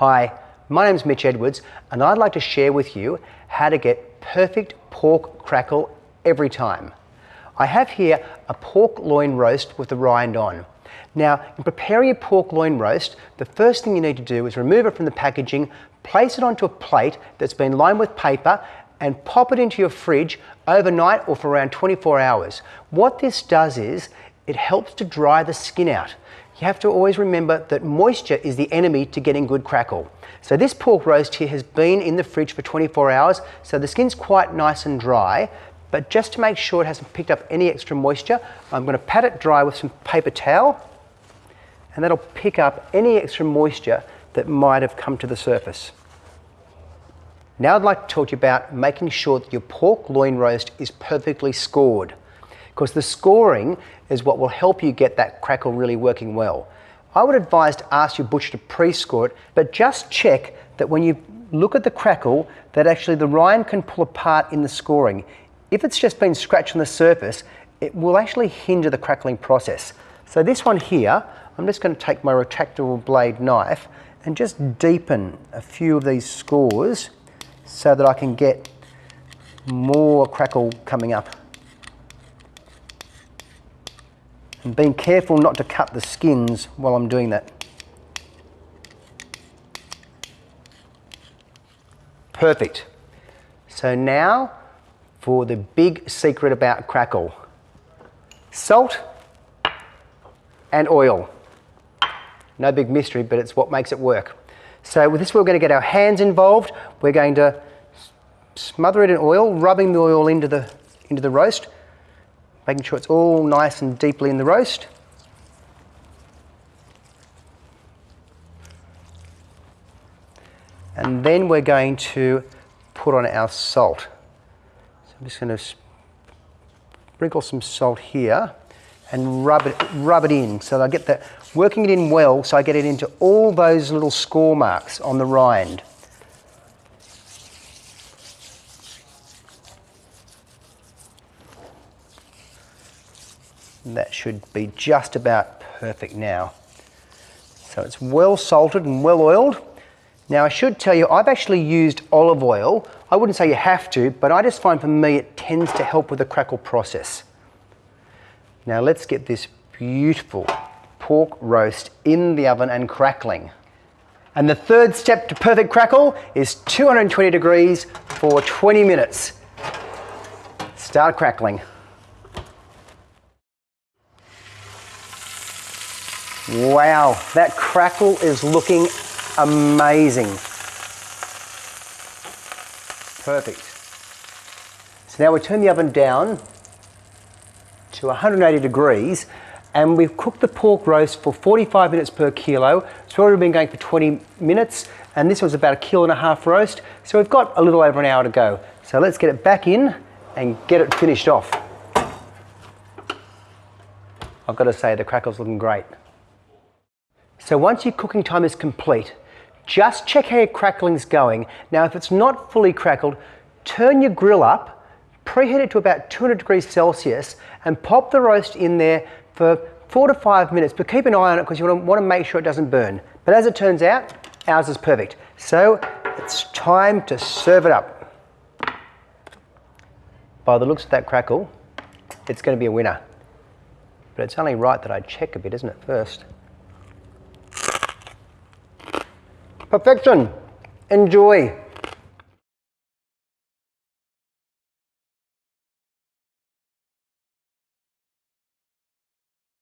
Hi, my name's Mitch Edwards and I'd like to share with you how to get perfect pork crackle every time. I have here a pork loin roast with the rind on. Now, in preparing a pork loin roast, the first thing you need to do is remove it from the packaging, place it onto a plate that's been lined with paper and pop it into your fridge overnight or for around 24 hours. What this does is it helps to dry the skin out. You have to always remember that moisture is the enemy to getting good crackle. So this pork roast here has been in the fridge for 24 hours, so the skin's quite nice and dry, but just to make sure it hasn't picked up any extra moisture, I'm going to pat it dry with some paper towel, and that'll pick up any extra moisture that might have come to the surface. Now I'd like to talk to you about making sure that your pork loin roast is perfectly scored, because the scoring is what will help you get that crackle really working well. I would advise to ask your butcher to pre-score it, but just check that when you look at the crackle, that actually the rind can pull apart in the scoring. If it's just been scratched on the surface, it will actually hinder the crackling process. So this one here, I'm just going to take my retractable blade knife and just deepen a few of these scores so that I can get more crackle coming up. And being careful not to cut the skins while I'm doing that. Perfect. So now for the big secret about crackle. Salt and oil. No big mystery, but it's what makes it work. So with this, we're going to get our hands involved. We're going to smother it in oil, rubbing the oil into the roast, making sure it's all nice and deeply in the roast. And then we're going to put on our salt. So I'm just going to sprinkle some salt here and rub it in so that I get that, working it in well so I get it into all those little score marks on the rind. That should be just about perfect now. So it's well salted and well oiled. Now I should tell you, I've actually used olive oil. I wouldn't say you have to, but I just find for me it tends to help with the crackle process. Now let's get this beautiful pork roast in the oven and crackling. And the third step to perfect crackle is 220 degrees for 20 minutes. Start crackling. Wow, that crackle is looking amazing. Perfect. So now we turn the oven down to 180 degrees and we've cooked the pork roast for 45 minutes per kilo. It's already been going for 20 minutes and this was about 1.5 kilo roast. So we've got a little over an hour to go. So let's get it back in and get it finished off. I've got to say the crackle's looking great. So once your cooking time is complete, just check how your crackling's going. Now if it's not fully crackled, turn your grill up, preheat it to about 200 degrees Celsius and pop the roast in there for 4 to 5 minutes, but keep an eye on it because you want to make sure it doesn't burn. But as it turns out, ours is perfect. So it's time to serve it up. By the looks of that crackle, it's going to be a winner. But it's only right that I check a bit, isn't it, first? Perfection. Enjoy.